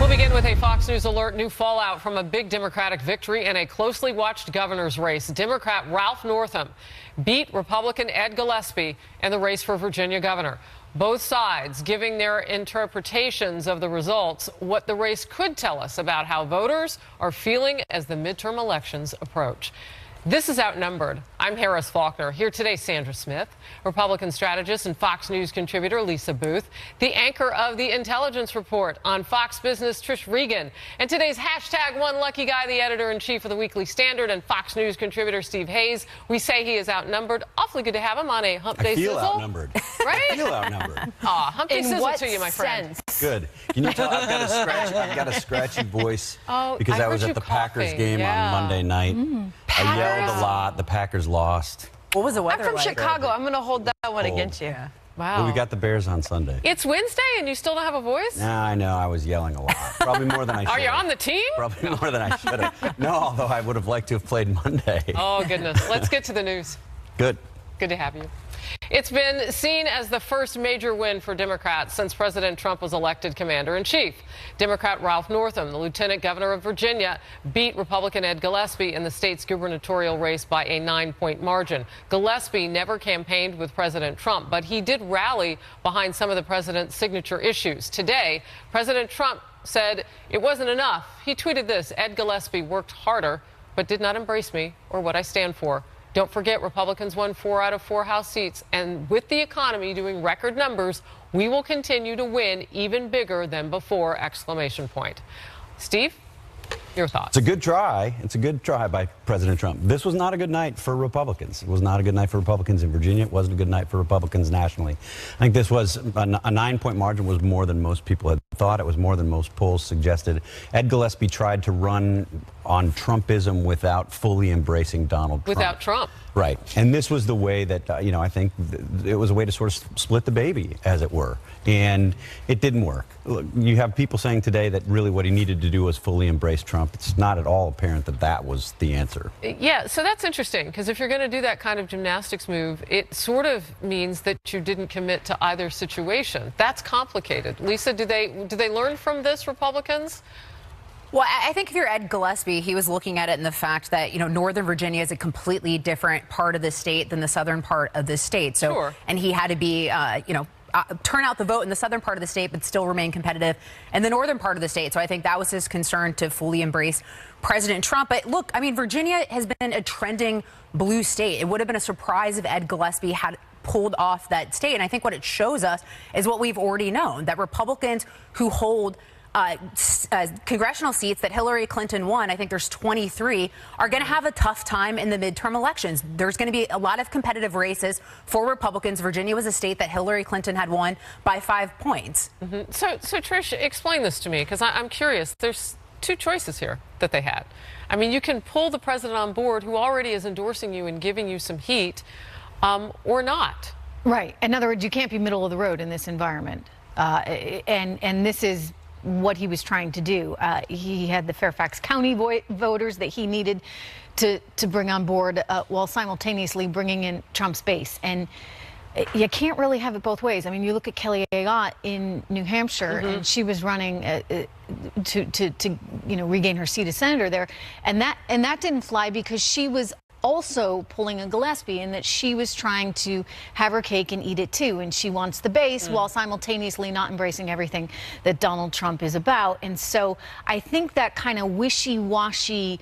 We'll begin with a Fox News alert. New fallout from a big Democratic victory in a closely watched governor's race. Democrat Ralph Northam beat Republican Ed Gillespie in the race for Virginia governor. Both sides giving their interpretations of the results, what the race could tell us about how voters are feeling as the midterm elections approach. This is Outnumbered. I'm Harris Faulkner. Here today, Sandra Smith, Republican strategist and Fox News contributor Lisa Booth, the anchor of the Intelligence Report on Fox Business, Trish Regan, and today's hashtag One Lucky Guy, the editor-in-chief of the Weekly Standard and Fox News contributor Steve Hayes. We say he is outnumbered. Awfully good to have him on a hump day sizzle. Outnumbered. Right? I feel outnumbered. Aw, hump day sizzle to you, my friend. Good. Can you tell I've got a scratchy voice because I was at the Packers game on Monday night. I yelled a lot. The Packers lost. What was the weather I'm from like? Chicago. I'm going to hold that one against you. Yeah. Wow. Well, we got the Bears on Sunday. It's Wednesday and you still don't have a voice? Nah, I know. I was yelling a lot. Probably more than I should have. Are you on the team? Probably more than I should have. No, although I would have liked to have played Monday. Oh, goodness. Let's get to the news. Good. Good to have you. It's been seen as the first major win for Democrats since President Trump was elected commander-in-chief. Democrat Ralph Northam, the lieutenant governor of Virginia, beat Republican Ed Gillespie in the state's gubernatorial race by a 9-point margin. Gillespie never campaigned with President Trump, but he did rally behind some of the president's signature issues. Today, President Trump said it wasn't enough. He tweeted this: Ed Gillespie worked harder, but did not embrace me or what I stand for. Don't forget, Republicans won 4 out of 4 House seats, and with the economy doing record numbers, we will continue to win even bigger than before! Exclamation point. Steve, your thoughts? It's a good try. It's a good try by President Trump. This was not a good night for Republicans. It was not a good night for Republicans in Virginia. It wasn't a good night for Republicans nationally. I think this was a 9-point margin was more than most people had thought. It was more than most polls suggested. Ed Gillespie tried to run on Trumpism without fully embracing Donald Trump. Without Trump. Right. And this was the way that, I think it was a way to sort of split the baby, as it were. And it didn't work. Look, you have people saying today that really what he needed to do was fully embrace Trump. It's not at all apparent that that was the answer. Yeah, so that's interesting, because if you're going to do that kind of gymnastics move, it sort of means that you didn't commit to either situation. That's complicated. Lisa, do they learn from this, Republicans? Well, I think if you're Ed Gillespie, he was looking at it in the fact that, Northern Virginia is a completely different part of the state than the southern part of the state. So, sure. And he had to be, turn out the vote in the southern part of the state, but still remain competitive in the northern part of the state. So I think that was his concern, to fully embrace President Trump. But look, I mean, Virginia has been a trending blue state. It would have been a surprise if Ed Gillespie had pulled off that state. And I think what it shows us is what we've already known, that Republicans who hold congressional seats that Hillary Clinton won, I think there's 23, are going to have a tough time in the midterm elections. There's going to be a lot of competitive races for Republicans. Virginia was a state that Hillary Clinton had won by 5 points. Mm-hmm. So Trish, explain this to me, because I'm curious. There's 2 choices here that they had. I mean, you can pull the president on board, who already is endorsing you and giving you some heat, or not. Right. In other words, you can't be middle of the road in this environment. And this is what he was trying to do. He had the Fairfax County voters that he needed to bring on board, while simultaneously bringing in Trump's base. And you can't really have it both ways. I mean, you look at Kelly Ayotte in New Hampshire, and she was running to regain her seat as senator there, and that didn't fly because she was also pulling a Gillespie, in that she was trying to have her cake and eat it too, and she wants the base while simultaneously not embracing everything that Donald Trump is about. And so I think that kind of wishy-washy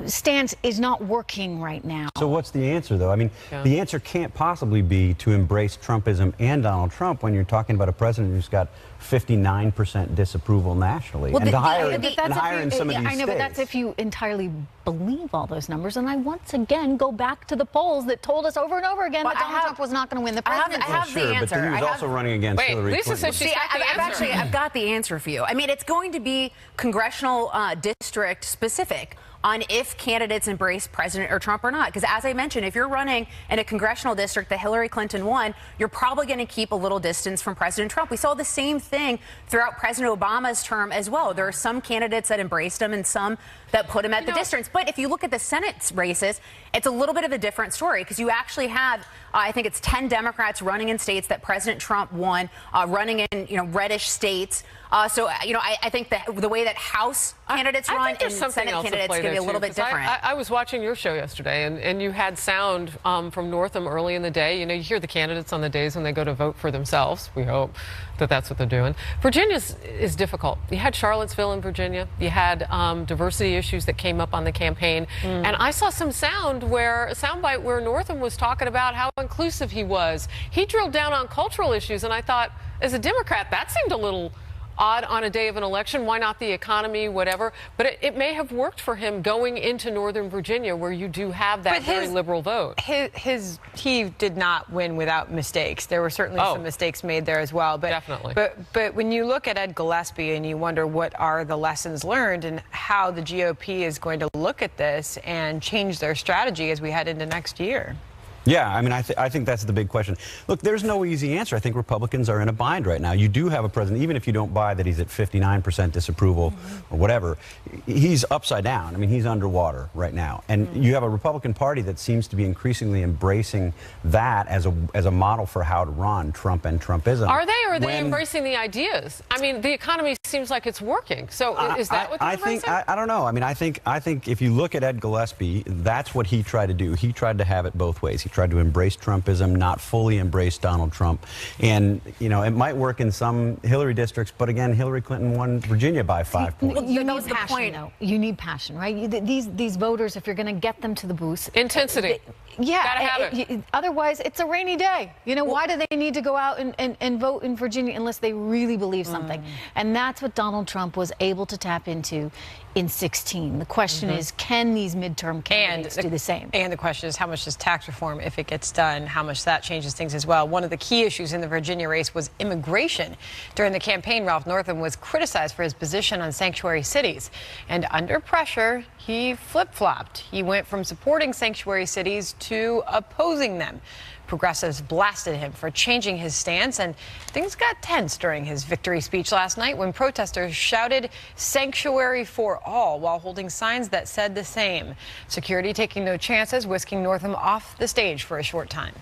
stance is not working right now. So what's the answer, though? I mean, the answer can't possibly be to embrace Trumpism and Donald Trump when you're talking about a president who's got 59% disapproval nationally. Well, and to hire in some of these I know, states. but that's if you entirely believe all those numbers. And I once again go back to the polls that told us over and over again that Donald Trump was not going to win the presidency. I have the answer. But he was also running against Hillary Lisa Clinton. says she's got the answer. I've got the answer for you. I mean, it's going to be congressional district specific on if candidates embrace President or Trump or not. Because as I mentioned, if you're running in a congressional district that Hillary Clinton won, you're probably going to keep a little distance from President Trump. We saw the same thing throughout President Obama's term as well. There are some candidates that embraced him and some that put him at the distance. But if you look at the Senate races, it's a little bit of a different story because you actually have, I think it's 10 Democrats running in states that President Trump won, running in, reddish states. So, I think that the way that House candidates run and Senate candidates can be a little bit different. I was watching your show yesterday, and you had sound from Northam early in the day. You hear the candidates on the days when they go to vote for themselves. We hope that that's what they're doing. Virginia is difficult. You had Charlottesville in Virginia. You had diversity issues that came up on the campaign. And I saw some soundbite where Northam was talking about how inclusive he was. He drilled down on cultural issues, and I thought, as a Democrat, that seemed a little odd on a day of an election. Why not the economy, whatever? But it may have worked for him going into Northern Virginia, where you do have that very liberal vote. He did not win without mistakes. There were certainly some mistakes made there as well. But, definitely. But when you look at Ed Gillespie and you wonder what are the lessons learned and how the GOP is going to look at this and change their strategy as we head into next year. Yeah, I mean, I think that's the big question. Look, there's no easy answer. I think Republicans are in a bind right now. You do have a president, even if you don't buy that he's at 59% disapproval or whatever, he's upside down. I mean, he's underwater right now. And you have a Republican Party that seems to be increasingly embracing that as a model for how to run Trump and Trumpism. Are they, or are they embracing the ideas? I mean, the economy seems like it's working. So is that what they're embracing? I don't know. I mean, I think if you look at Ed Gillespie, that's what he tried to do. He tried to have it both ways. He tried to embrace Trumpism, not fully embrace Donald Trump. And, it might work in some Hillary districts, but again, Hillary Clinton won Virginia by 5 points. You need passion, though. You need passion, right? These voters, if you're going to get them to the booth. Intensity. Yeah. Gotta have it. Otherwise, it's a rainy day. Why do they need to go out and vote in Virginia unless they really believe something? And that's what Donald Trump was able to tap into in 2016. The question is, can these midterm candidates do the same? And the question is, how much does tax reform, if it gets done, how much that changes things as well? One of the key issues in the Virginia race was immigration. During the campaign, Ralph Northam was criticized for his position on sanctuary cities. And under pressure, he flip-flopped. He went from supporting sanctuary cities to opposing them. Progressives blasted him for changing his stance, and things got tense during his victory speech last night when protesters shouted "Sanctuary for all" while holding signs that said the same. Security taking no chances, whisking Northam off the stage for a short time.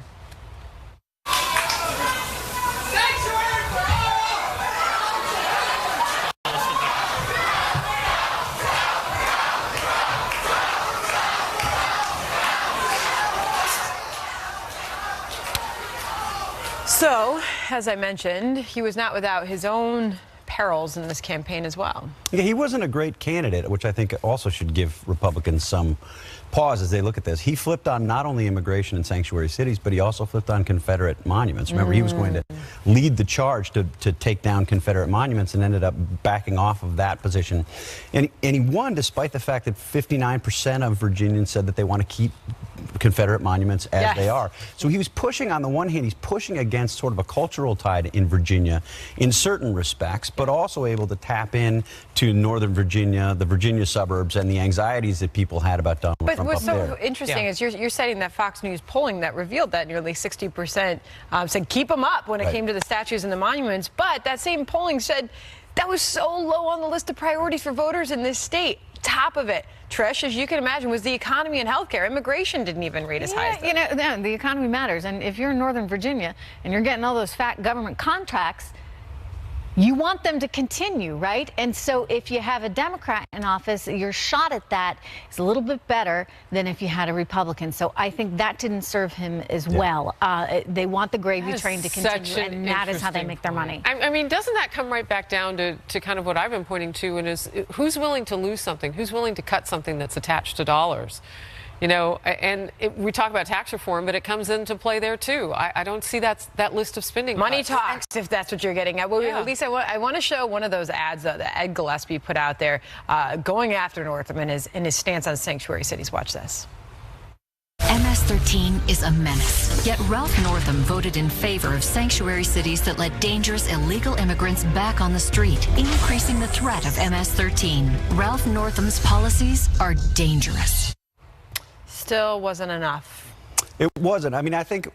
So, as I mentioned, he was not without his own perils in this campaign as well. Yeah, he wasn't a great candidate, which I think also should give Republicans some pause as they look at this. He flipped on not only immigration and sanctuary cities, but he also flipped on Confederate monuments. Remember, he was going to lead the charge to take down Confederate monuments and ended up backing off of that position. And he won despite the fact that 59% of Virginians said that they want to keep Confederate monuments as they are. So he was pushing, on the one hand, he's pushing against sort of a cultural tide in Virginia in certain respects, but also able to tap in to Northern Virginia, the Virginia suburbs, and the anxieties that people had about Donald Trump. But what's so there. interesting is you're citing that Fox News polling that revealed that nearly 60% said keep them up when it came to the statues and the monuments. But that same polling said that was so low on the list of priorities for voters in this state. Top of it, Trish, as you can imagine, was the economy and healthcare. Immigration didn't even rate as high as the economy matters. And if you're in Northern Virginia and you're getting all those fat government contracts, you want them to continue, right? And so if you have a Democrat in office, your shot at that is a little bit better than if you had a Republican. So I think that didn't serve him as well. They want the gravy train to continue, and that is how they make their money. I mean, doesn't that come right back down to kind of what I've been pointing to, and is who's willing to lose something? Who's willing to cut something that's attached to dollars? And we talk about tax reform, but it comes into play there, too. I don't see that list of spending money cuts. Talks, if that's what you're getting at. Well, at least I want to show one of those ads that Ed Gillespie put out there going after Northam and his stance on sanctuary cities. Watch this. MS-13 is a menace. Yet Ralph Northam voted in favor of sanctuary cities that let dangerous illegal immigrants back on the street, increasing the threat of MS-13. Ralph Northam's policies are dangerous. Still wasn't enough. It wasn't. I mean, I think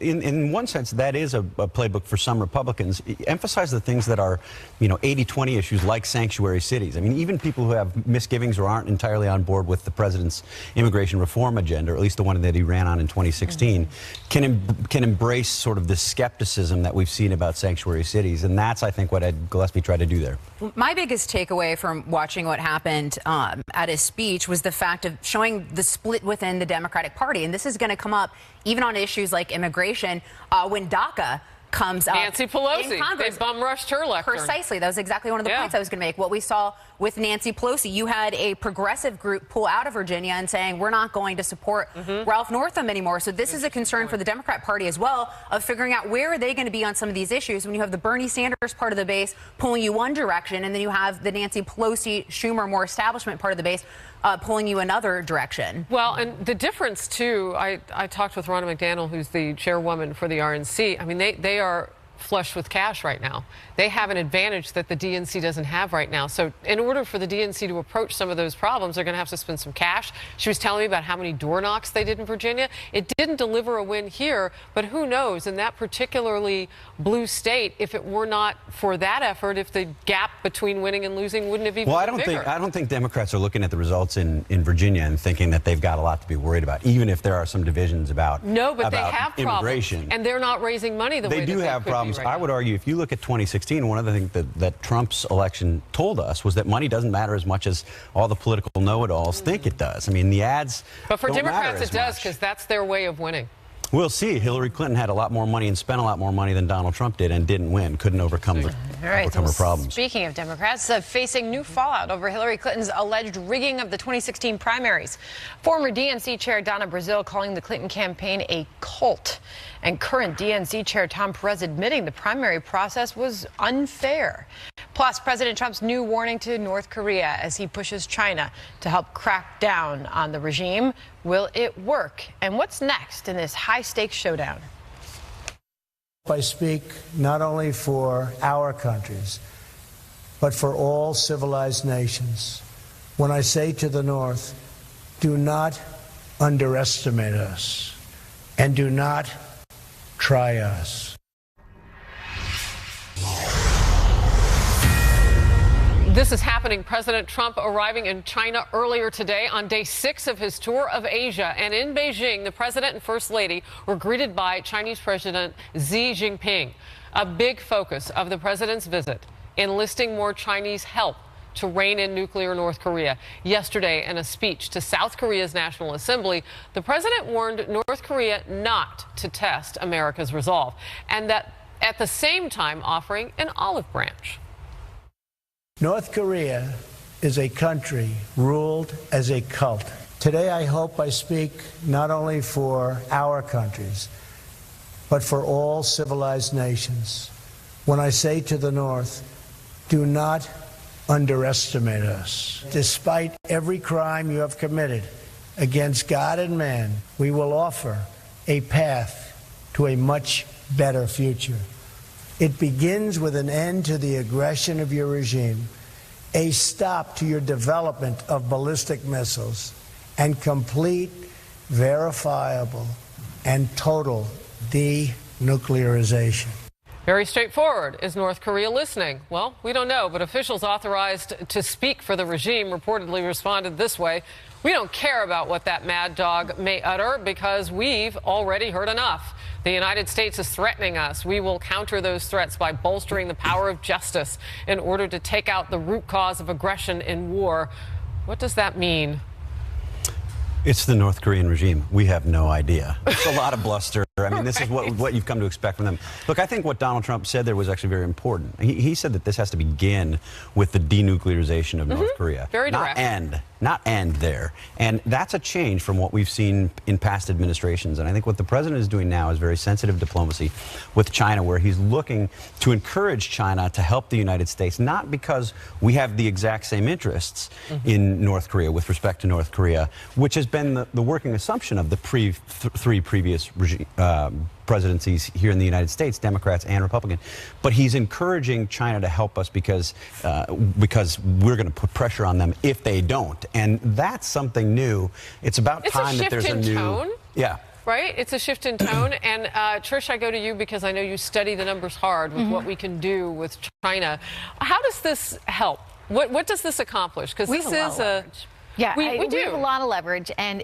in one sense that is a playbook for some Republicans. Emphasize the things that are, 80-20 issues like sanctuary cities. I mean, even people who have misgivings or aren't entirely on board with the president's immigration reform agenda, or at least the one that he ran on in 2016, can embrace sort of the skepticism that we've seen about sanctuary cities. And that's, I think, what Ed Gillespie tried to do there. My biggest takeaway from watching what happened at his speech was the fact of showing the split within the Democratic Party. And this is going to come up even on issues like immigration when DACA comes up. Nancy Pelosi, in Congress. they bum rushed her lectern. Precisely. That was exactly one of the points I was going to make. What we saw with Nancy Pelosi, you had a progressive group pull out of Virginia and saying, we're not going to support Ralph Northam anymore. So this is a concern for the Democrat Party as well, of figuring out where are they going to be on some of these issues when you have the Bernie Sanders part of the base pulling you one direction, and then you have the Nancy Pelosi, Schumer, more establishment part of the base pulling you another direction. Well, and the difference, too, I talked with Ronna McDaniel, who's the chairwoman for the RNC. I mean, they are flush with cash right now. They have an advantage that the DNC doesn't have right now. So in order for the DNC to approach some of those problems, they're going to have to spend some cash. She was telling me about how many door knocks they did in Virginia. It didn't deliver a win here, but who knows, in that particularly blue state, if it were not for that effort, if the gap between winning and losing wouldn't have even been bigger. I don't think Democrats are looking at the results in Virginia and thinking that they've got a lot to be worried about, even if there are some divisions about but they have immigration. Problems, and they're not raising money the way they do have problems. Right I would argue, if you look at 2016, one of the things that Trump's election told us was that money doesn't matter as much as all the political know-it-alls think it does. I mean, the ads But for don't Democrats, it does, much. because that's their way of winning. We'll see. Hillary Clinton had a lot more money and spent a lot more money than Donald Trump did and didn't win. Couldn't overcome her problems. Speaking of Democrats, facing new fallout over Hillary Clinton's alleged rigging of the 2016 primaries. Former DNC Chair Donna Brazile calling the Clinton campaign a cult. And current DNC Chair Tom Perez admitting the primary process was unfair. Plus, President Trump's new warning to North Korea as he pushes China to help crack down on the regime. Will it work? And what's next in this high-stakes showdown? I speak not only for our countries, but for all civilized nations when I say to the North, do not underestimate us and do not try us. This is happening. President Trump arriving in China earlier today on day 6 of his tour of Asia. And in Beijing, the president and first lady were greeted by Chinese President Xi Jinping. A big focus of the president's visit, enlisting more Chinese help to rein in nuclear North Korea. Yesterday, in a speech to South Korea's National Assembly, the president warned North Korea not to test America's resolve, and that at the same time offering an olive branch. North Korea is a country ruled as a cult. Today, I hope I speak not only for our countries, but for all civilized nations when I say to the North, do not underestimate us. Despite every crime you have committed against God and man, we will offer a path to a much better future. It begins with an end to the aggression of your regime, a stop to your development of ballistic missiles, and complete, verifiable, and total denuclearization. Very straightforward. Is North Korea listening? Well, we don't know, but officials authorized to speak for the regime reportedly responded this way. We don't care about what that mad dog may utter because we've already heard enough. The United States is threatening us. We will counter those threats by bolstering the power of justice in order to take out the root cause of aggression in war. What does that mean? It's the North Korean regime. We have no idea. It's a lot of bluster. I mean, this is what you've come to expect from them. Look, I think what Donald Trump said there was actually very important. He said that this has to begin with the denuclearization of North Korea. Very direct. Not end there. And that's a change from what we've seen in past administrations. And I think what the president is doing now is very sensitive diplomacy with China, where he's looking to encourage China to help the United States, not because we have the exact same interests in North Korea with respect to North Korea, which has been the working assumption of the three previous presidencies here in the United States, Democrats and Republicans. But he's encouraging China to help us because we're going to put pressure on them if they don't. And that's something new. It's about time that there's a new tone. Yeah. Right? It's a shift in tone. And Trish, I go to you because I know you study the numbers hard with what we can do with China. How does this help? What does this accomplish? Because this is a... Yeah, we do have a lot of leverage, and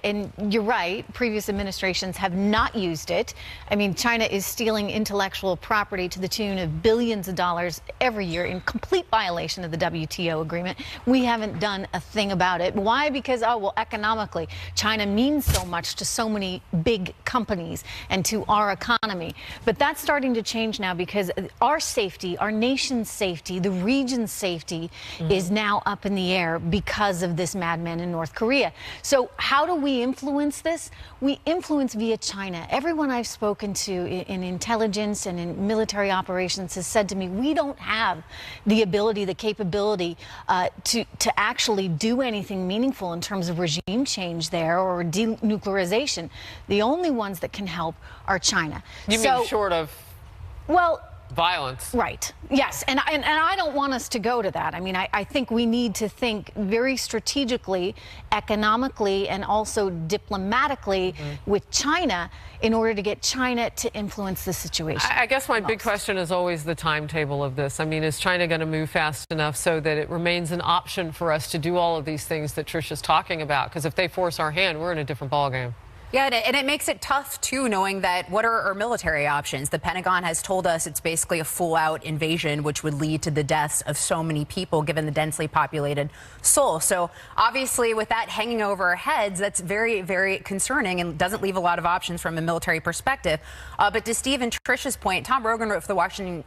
you're right, previous administrations have not used it. I mean, China is stealing intellectual property to the tune of billions of dollars every year in complete violation of the WTO agreement. We haven't done a thing about it. Why? Because, oh, well, economically, China means so much to so many big companies and to our economy. But that's starting to change now because our safety, our nation's safety, the region's safety is now up in the air because of this madman in North Korea. So how do we influence this? We influence via China. Everyone I've spoken to in intelligence and in military operations has said to me, we don't have the ability, the capability to actually do anything meaningful in terms of regime change there or denuclearization. The only ones that can help are China. You mean short of... Well... violence. Right. Yes. And I don't want us to go to that. I mean, I think we need to think very strategically, economically, and also diplomatically with China in order to get China to influence the situation. I guess my big question is always the timetable of this. I mean, is China going to move fast enough so that it remains an option for us to do all of these things that Trish is talking about? Because if they force our hand, we're in a different ballgame. Yeah, and it makes it tough, too, knowing that what are our military options? The Pentagon has told us it's basically a full-out invasion, which would lead to the deaths of so many people, given the densely populated Seoul. So, obviously, with that hanging over our heads, that's very, very concerning and doesn't leave a lot of options from a military perspective. But to Steve and Trish's point, Tom Rogan wrote for the Washington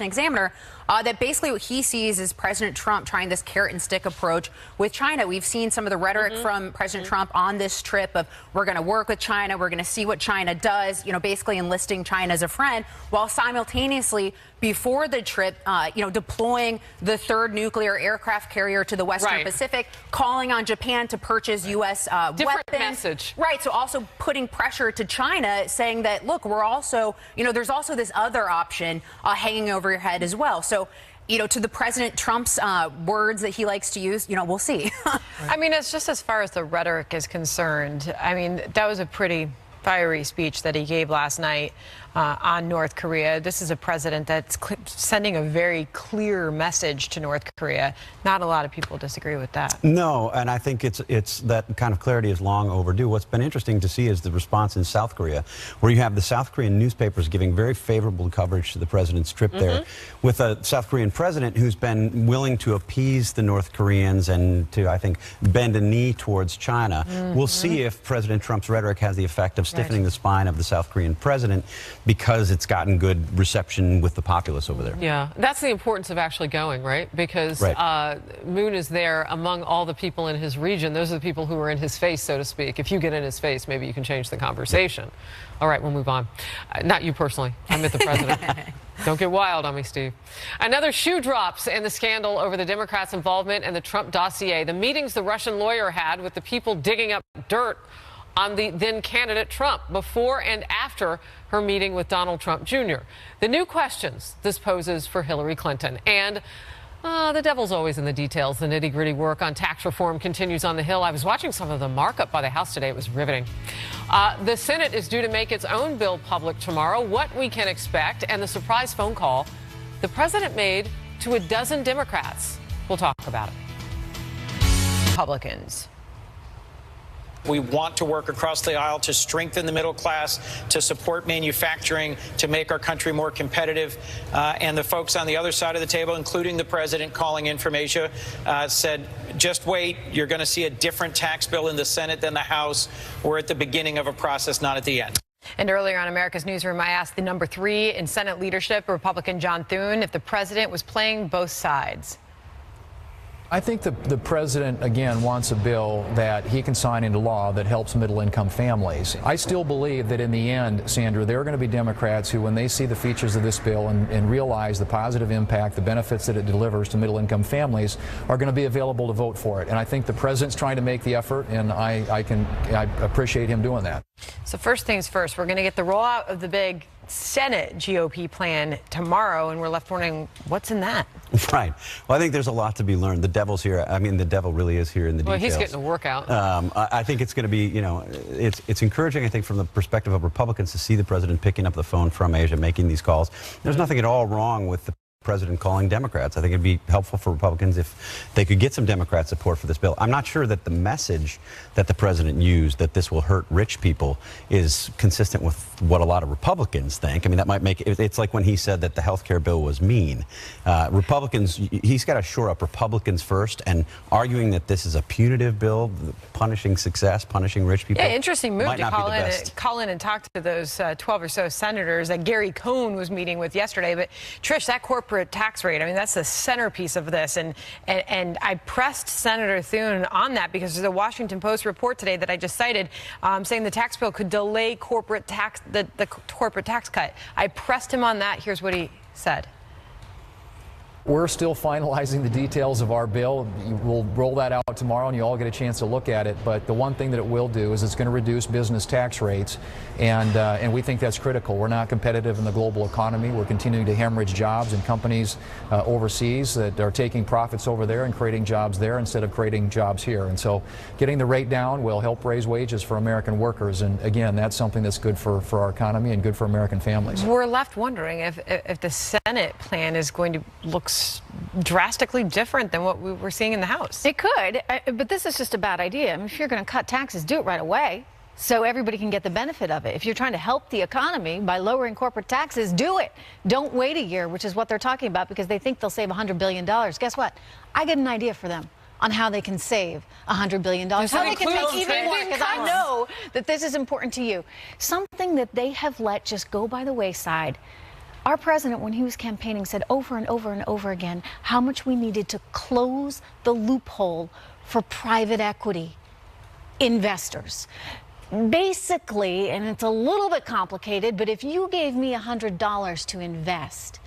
Examiner that basically what he sees is President Trump trying this carrot and stick approach with China. We've seen some of the rhetoric from President Trump on this trip of we're going to work with China, we're going to see what China does, you know, basically enlisting China as a friend, while simultaneously before the trip, deploying the third nuclear aircraft carrier to the Western Pacific, calling on Japan to purchase U.S. Different weapons. message. Right. So also putting pressure to China, saying that, look, we're also, there's also this other option hanging over your head as well. So, to the President Trump's words that he likes to use, we'll see. I mean, it's just as far as the rhetoric is concerned. I mean, that was a pretty fiery speech that he gave last night on North Korea. This is a president that's sending a very clear message to North Korea. Not a lot of people disagree with that. No, and I think it's that kind of clarity is long overdue. What's been interesting to see is the response in South Korea, where you have the South Korean newspapers giving very favorable coverage to the president's trip there, with a South Korean president who's been willing to appease the North Koreans and to, I think, bend a knee towards China. We'll see if President Trump's rhetoric has the effect of stiffening the spine of the South Korean president, because it's gotten good reception with the populace over there. Yeah, that's the importance of actually going, right? Because Moon is there among all the people in his region. Those are the people who are in his face, so to speak. If you get in his face, maybe you can change the conversation. All right, we'll move on. Not you personally. I meant the president. Don't get wild on me, Steve. Another shoe drops in the scandal over the Democrats' involvement in the Trump dossier. The meetings the Russian lawyer had with the people digging up dirt on the then candidate Trump before and after her meeting with Donald Trump Jr. The new questions this poses for Hillary Clinton. And the devil's always in the details. The nitty-gritty work on tax reform continues on the Hill. I was watching some of the markup by the House today. It was riveting. The Senate is due to make its own bill public tomorrow. What we can expect, and the surprise phone call the president made to a dozen Democrats. We'll talk about it. Republicans. We want to work across the aisle to strengthen the middle class, to support manufacturing, to make our country more competitive. And the folks on the other side of the table, including the president calling in from Asia, said, just wait, you're going to see a different tax bill in the Senate than the House. We're at the beginning of a process, not at the end. And earlier on America's Newsroom, I asked the number 3 in Senate leadership, Republican John Thune, if the president was playing both sides. I think the president, again, wants a bill that he can sign into law that helps middle-income families. I still believe that in the end, Sandra, there are going to be Democrats who, when they see the features of this bill and realize the positive impact, the benefits that it delivers to middle-income families, are going to be available to vote for it. And I think the president's trying to make the effort, and I appreciate him doing that. So first things first, we're going to get the rollout of the big Senate GOP plan tomorrow, and we're left wondering what's in that. Right. Well, I think there's a lot to be learned. The devil's here. I mean, the devil really is here in the details. Well, he's getting a workout. I think it's going to be, you know, it's encouraging, I think, from the perspective of Republicans to see the president picking up the phone from Asia, making these calls. There's nothing at all wrong with the president calling Democrats. I think it'd be helpful for Republicans if they could get some Democrat support for this bill. I'm not sure that the message that the president used, that this will hurt rich people, is consistent with what a lot of Republicans think. I mean, that might make it's like when he said that the health care bill was mean. Republicans, he's got to shore up Republicans first, and arguing that this is a punitive bill, punishing success, punishing rich people. Yeah, interesting move to call in and talk to those 12 or so senators that Gary Cohn was meeting with yesterday. But Trish, that corporate tax rate, I mean, that's the centerpiece of this. And I pressed Senator Thune on that because there's a Washington Post report today that I just cited saying the tax bill could delay corporate tax, the corporate tax cut. I pressed him on that. Here's what he said. We're still finalizing the details of our bill. We'll roll that out tomorrow, and you all get a chance to look at it. But the one thing that it will do is it's going to reduce business tax rates, and we think that's critical. We're not competitive in the global economy. We're continuing to hemorrhage jobs in companies overseas that are taking profits over there and creating jobs there instead of creating jobs here. And so getting the rate down will help raise wages for American workers. And again, that's something that's good for our economy and good for American families. We're left wondering if the Senate plan is going to look drastically different than what we were seeing in the House. It could, but this is just a bad idea. I mean, if you're going to cut taxes, do it right away so everybody can get the benefit of it. If you're trying to help the economy by lowering corporate taxes, do it. Don't wait a year, which is what they're talking about, because they think they'll save $100 billion. Guess what? I get an idea for them on how they can save $100 billion. How they can take even more, because I know that this is important to you. Something that they have let just go by the wayside. Our president, when he was campaigning, said over and over and over again how much we needed to close the loophole for private equity investors. Basically, and it's a little bit complicated, but if you gave me $100 to invest,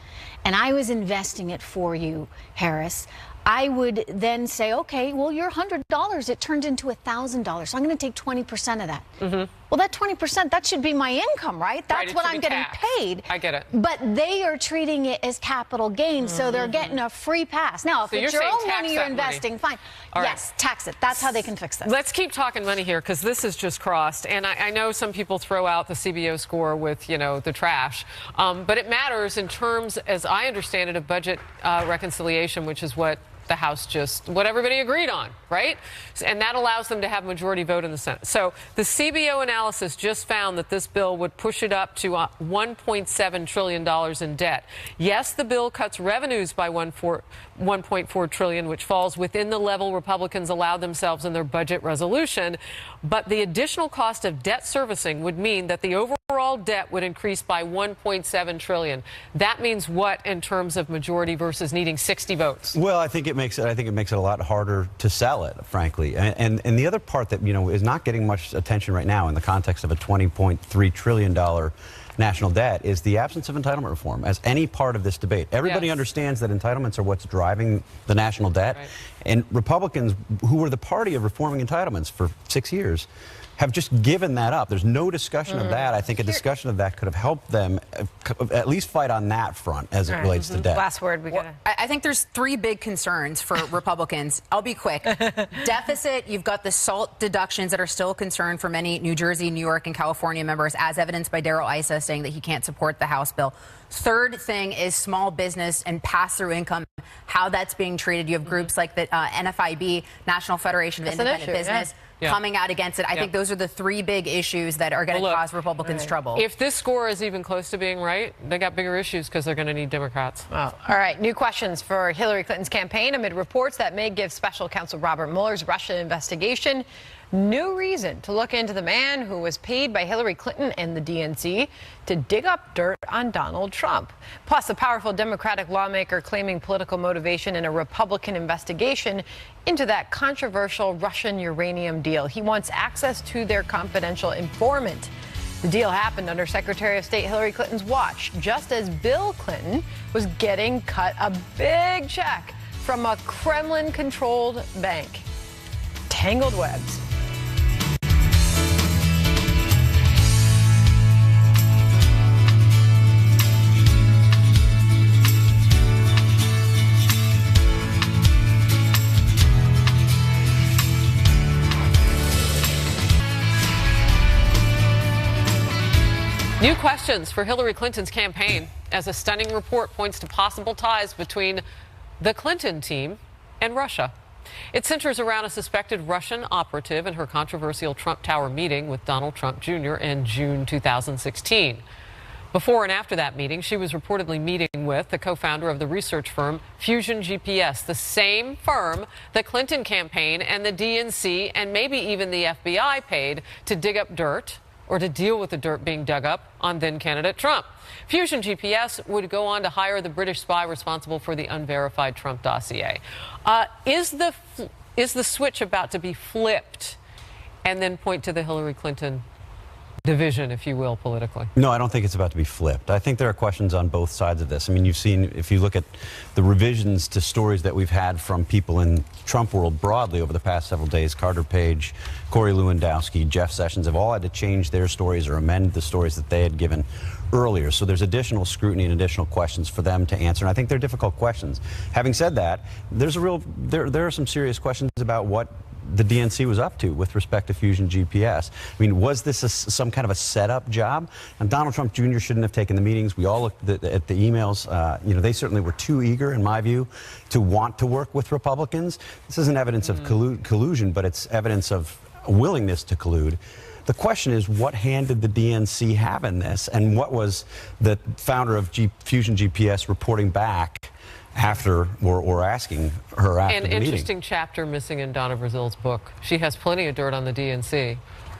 and I was investing it for you, Harris, I would then say, okay, well, your $100, it turned into $1,000. So I'm going to take 20% of that. Mm-hmm. Well, that 20%, that should be my income, right? That's what I'm getting paid. I get it. But they are treating it as capital gain, so they're getting a free pass. Now, if it's your own money you're investing, fine. Yes, tax it. That's how they can fix this. Let's keep talking money here, because this is just crossed. And I know some people throw out the CBO score with, you know, the trash. But it matters in terms, as I understand it, of budget reconciliation, which is what the House what everybody agreed on, right? And that allows them to have majority vote in the Senate. So the CBO analysis just found that this bill would push it up to $1.7 trillion in debt. Yes, the bill cuts revenues by $1.4 trillion, which falls within the level Republicans allowed themselves in their budget resolution. But the additional cost of debt servicing would mean that the overall debt would increase by $1.7 trillion. That means what in terms of majority versus needing 60 votes? Well, I think it makes it a lot harder to sell it, frankly. And the other part that, you know, is not getting much attention right now in the context of a $20.3 trillion national debt is the absence of entitlement reform as any part of this debate. Everybody understands that entitlements are what's driving the national debt. Right. And Republicans, who were the party of reforming entitlements for 6 years, have just given that up. There's no discussion of that. I think a discussion of that could have helped them at least fight on that front as it relates to debt. Last word. I think there's 3 big concerns for Republicans. I'll be quick. Deficit, you've got the SALT deductions that are still a concern for many New Jersey, New York, and California members, as evidenced by Darrell Issa saying that he can't support the House bill. Third thing is small business and pass-through income, how that's being treated. You have groups like the NFIB, National Federation of Independent Business, coming out against it. I think those are the 3 big issues that are going to cause Republicans trouble. If this score is even close to being right, they got bigger issues because they're going to need Democrats. Wow. All right. New questions for Hillary Clinton's campaign amid reports that may give special counsel Robert Mueller's Russia investigation New reason to look into the man who was paid by Hillary Clinton and the DNC to dig up dirt on Donald Trump. Plus, a powerful Democratic lawmaker claiming political motivation in a Republican investigation into that controversial Russian uranium deal. He wants access to their confidential informant. The deal happened under Secretary of State Hillary Clinton's watch, just as Bill Clinton was getting cut a big check from a Kremlin-controlled bank. Tangled webs. New questions for Hillary Clinton's campaign as a stunning report points to possible ties between the Clinton team and Russia. It centers around a suspected Russian operative and her controversial Trump Tower meeting with Donald Trump Jr. in June 2016. Before and after that meeting, she was reportedly meeting with the co-founder of the research firm Fusion GPS, the same firm the Clinton campaign and the DNC and maybe even the FBI paid to dig up dirt or to deal with the dirt being dug up on then-candidate Trump. Fusion GPS would go on to hire the British spy responsible for the unverified Trump dossier. Is the switch about to be flipped and then point to the Hillary Clinton division, if you will, politically? No, I don't think it's about to be flipped. I think there are questions on both sides of this. I mean, you've seen, if you look at the revisions to stories that we've had from people in Trump world broadly over the past several days, Carter Page, Corey Lewandowski, Jeff Sessions have all had to change their stories or amend the stories that they had given earlier. So there's additional scrutiny and additional questions for them to answer. And I think they're difficult questions. Having said that, there are some serious questions about what the DNC was up to with respect to Fusion GPS. I mean, was this some kind of a setup job? And Donald Trump Jr. shouldn't have taken the meetings. We all looked at the emails. They certainly were too eager, in my view, to want to work with Republicans. This isn't evidence of collusion, but it's evidence of a willingness to collude. The question is, what hand did the DNC have in this? And what was the founder of Fusion GPS reporting back after or asking her after the meeting? An interesting chapter missing in Donna Brazil's book. She has plenty of dirt on the DNC,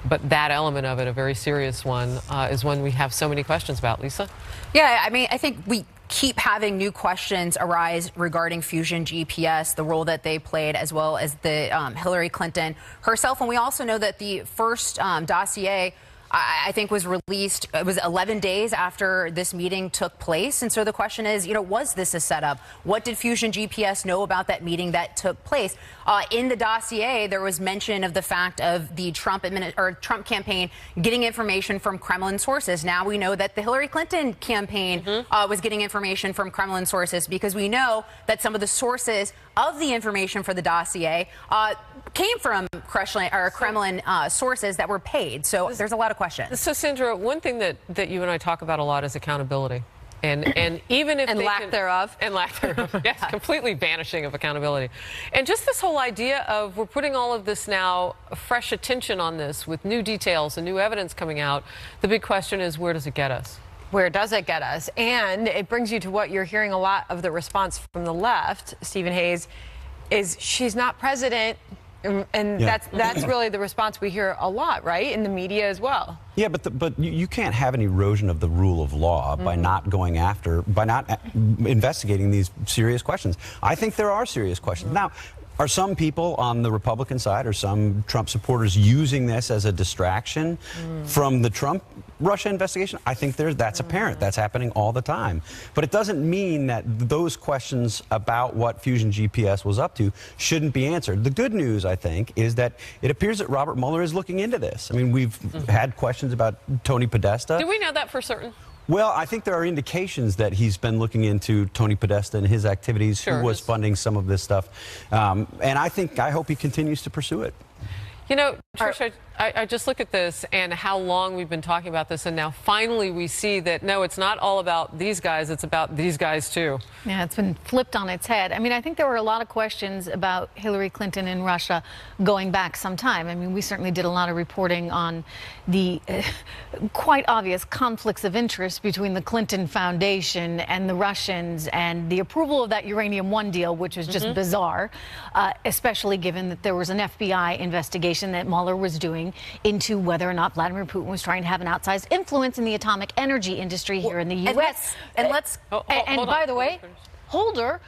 but that element of it, a very serious one, is one we have so many questions about. Lisa? Yeah, I mean, I think we keep having new questions arise regarding Fusion GPS, the role that they played, as well as the Hillary Clinton herself. And we also know that the first dossier, I think, was released. It was 11 days after this meeting took place. And so the question is, was this a setup? What did Fusion GPS know about that meeting that took place? In the dossier, there was mention of the fact of the Trump campaign getting information from Kremlin sources. Now we know that the Hillary Clinton campaign was getting information from Kremlin sources, because we know that some of the sources of the information for the dossier came from Kremlin sources that were paid. So there's a lot of questions. So, Sandra, one thing that you and I talk about a lot is accountability. And even if lack thereof. And lack thereof. Yes, completely vanishing of accountability. And just this whole idea of we're putting all of this now, fresh attention on this with new details and new evidence coming out. The big question is, where does it get us? Where does it get us? And it brings you to what you're hearing a lot of the response from the left, Stephen Hayes, is she's not president. And that's really the response we hear a lot, right, in the media as well. Yeah, but you can't have an erosion of the rule of law by not investigating these serious questions. I think there are serious questions. Now, are some people on the Republican side or some Trump supporters using this as a distraction from the Trump-Russia investigation? I think that's apparent. That's happening all the time. But it doesn't mean that those questions about what Fusion GPS was up to shouldn't be answered. The good news, I think, is that it appears that Robert Mueller is looking into this. I mean, we've had questions about Tony Podesta. Do we know that for certain? Well, I think there are indications that he's been looking into Tony Podesta and his activities, who was funding some of this stuff. And I hope he continues to pursue it. You know, Trish, I just look at this and how long we've been talking about this, and now finally we see that, no, it's not all about these guys, it's about these guys too. Yeah, it's been flipped on its head. I mean, I think there were a lot of questions about Hillary Clinton and Russia going back some time. I mean, we certainly did a lot of reporting on the quite obvious conflicts of interest between the Clinton Foundation and the Russians, and the approval of that Uranium One deal, which was just bizarre, especially given that there was an FBI investigation investigation that Mueller was doing into whether or not Vladimir Putin was trying to have an outsized influence in the atomic energy industry here in the U.S. And by the way, Holder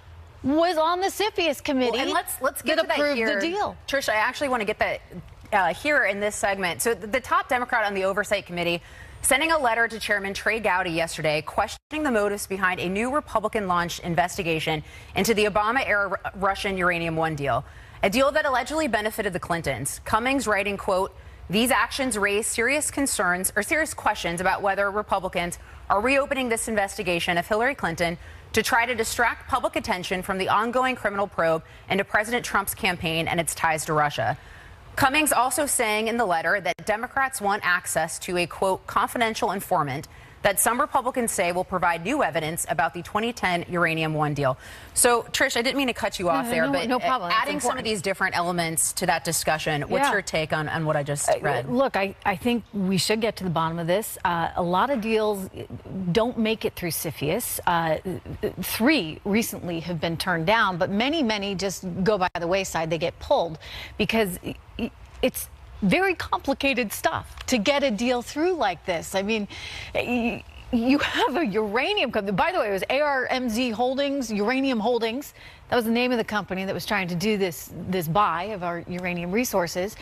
was on the CFIUS committee. And let's get to that here. The deal. Trish, I actually want to get that here in this segment. So the top Democrat on the Oversight Committee sending a letter to Chairman Trey Gowdy yesterday questioning the motives behind a new Republican-launched investigation into the Obama-era Russian Uranium One deal, a deal that allegedly benefited the Clintons. Cummings writing, quote, "These actions raise serious concerns or serious questions about whether Republicans are reopening this investigation of Hillary Clinton to try to distract public attention from the ongoing criminal probe into President Trump's campaign and its ties to Russia." Cummings also saying in the letter that Democrats want access to a, quote, confidential informant that some Republicans say will provide new evidence about the 2010 Uranium One deal. So, Trish, I didn't mean to cut you off there, but no problem. Adding some of these different elements to that discussion, what's your take on what I just read? Look, I think we should get to the bottom of this. A lot of deals don't make it through CFIUS. 3 recently have been turned down, but many just go by the wayside. They get pulled because it's very complicated stuff to get a deal through like this. I mean, you have a uranium company. By the way, it was ARMZ Holdings, Uranium Holdings. That was the name of the company that was trying to do this buy of our uranium resources.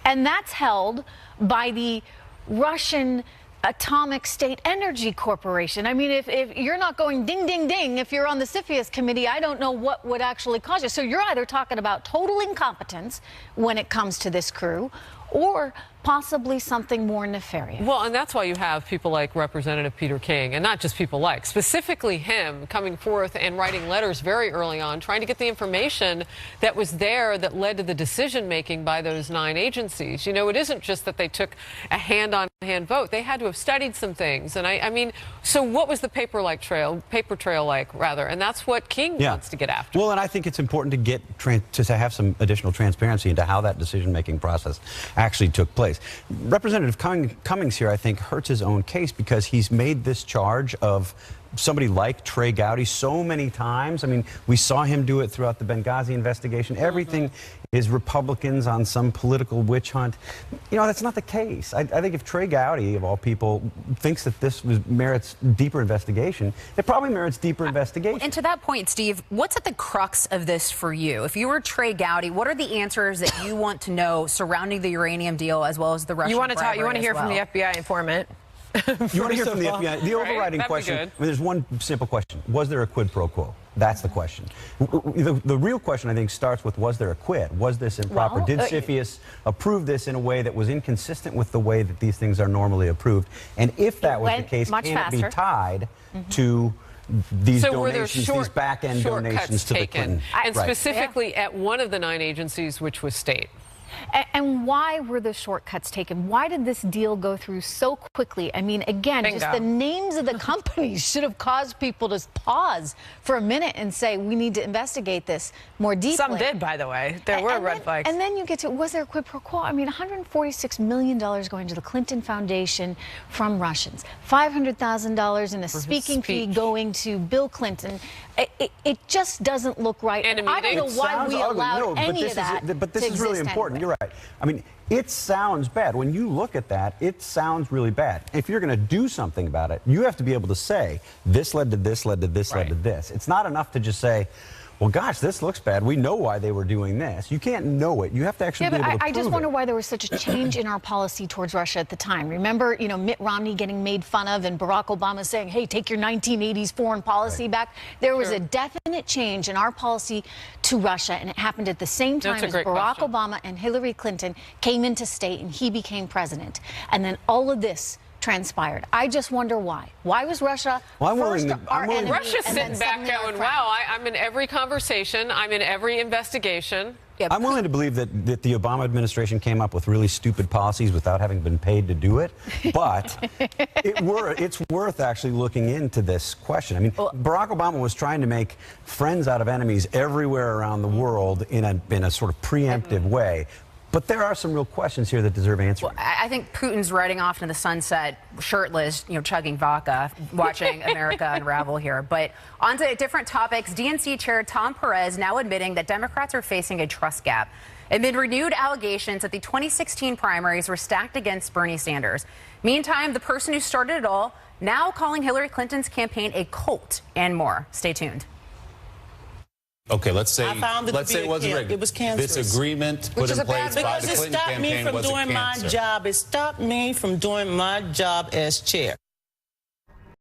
And that's held by the Russian Atomic State Energy Corporation. I mean, if you're not going ding, ding, ding, if you're on the CFIUS committee, I don't know what would actually cause you. So you're either talking about total incompetence when it comes to this crew, or possibly something more nefarious. Well, and that's why you have people like Representative Peter King, and not just people like, specifically him, coming forth and writing letters very early on, trying to get the information that was there that led to the decision-making by those 9 agencies. You know, it isn't just that they took a hand-on-hand vote. They had to have studied some things. And I mean, so what was the paper trail like, rather? And that's what King wants to get after. Well, and I think it's important to get to have some additional transparency into how that decision-making process actually took place. Representative Cummings here, I think, hurts his own case because he's made this charge of somebody like Trey Gowdy so many times. I mean, we saw him do it throughout the Benghazi investigation. Everything is Republicans on some political witch hunt. You know, that's not the case. I think if Trey Gowdy, of all people, thinks that this merits deeper investigation, it probably merits deeper investigation. And to that point, Steve, what's at the crux of this for you? If you were Trey Gowdy, what are the answers that you want to know surrounding the uranium deal as well as the Russian bribery? You want to hear from the FBI informant. You want to hear from the FBI? The overriding question, I mean, there's one simple question. Was there a quid pro quo? That's the question. The real question, I think, starts with, was there a quid? Was this improper? Did CFIUS approve this in a way that was inconsistent with the way that these things are normally approved? And if that was the case, can it be tied to these donations, these back-end donations to the Clinton? And specifically at one of the 9 agencies, which was state. And why were the shortcuts taken? Why did this deal go through so quickly? I mean, again, just the names of the companies should have caused people to pause for a minute and say, we need to investigate this more deeply. Some did, by the way. There were red flags. And then you get to, was there a quid pro quo? I mean, $146 million going to the Clinton Foundation from Russians. $500,000 in a speaking fee going to Bill Clinton. It just doesn't look right. And I don't know why we allowed any of that. But this is really important. You're right. I mean, it sounds bad. When you look at that, it sounds really bad. If you're going to do something about it, you have to be able to say, this led to this, led to this, led to this. It's not enough to just say, well, gosh, this looks bad. We know why they were doing this. You can't know it. You have to actually be able to prove it. I just wonder why there was such a change in our policy towards Russia at the time. Remember, you know, Mitt Romney getting made fun of and Barack Obama saying, hey, take your 1980s foreign policy back. There was a definite change in our policy to Russia, and it happened at the same time as Barack Obama and Hillary Clinton came into state and he became president. And then all of this transpired. I just wonder why. Why was Russia first our enemy? Russia's sitting back going, wow, I'm in every conversation. I'm in every investigation. I'm willing to believe that the Obama administration came up with really stupid policies without having been paid to do it. But it's worth actually looking into this question. I mean, Barack Obama was trying to make friends out of enemies everywhere around the world in a sort of preemptive way. But there are some real questions here that deserve answering. Well, I think Putin's riding off into the sunset, shirtless, chugging vodka, watching America unravel here. But on to different topics. DNC Chair Tom Perez now admitting that Democrats are facing a trust gap amid renewed allegations that the 2016 primaries were stacked against Bernie Sanders. Meantime, the person who started it all now calling Hillary Clinton's campaign a cult and more. Stay tuned. Okay, let's say it wasn't rigged. It was cancerous. This agreement put in place by the Clinton campaign was a cancer. It stopped me from doing my job as chair.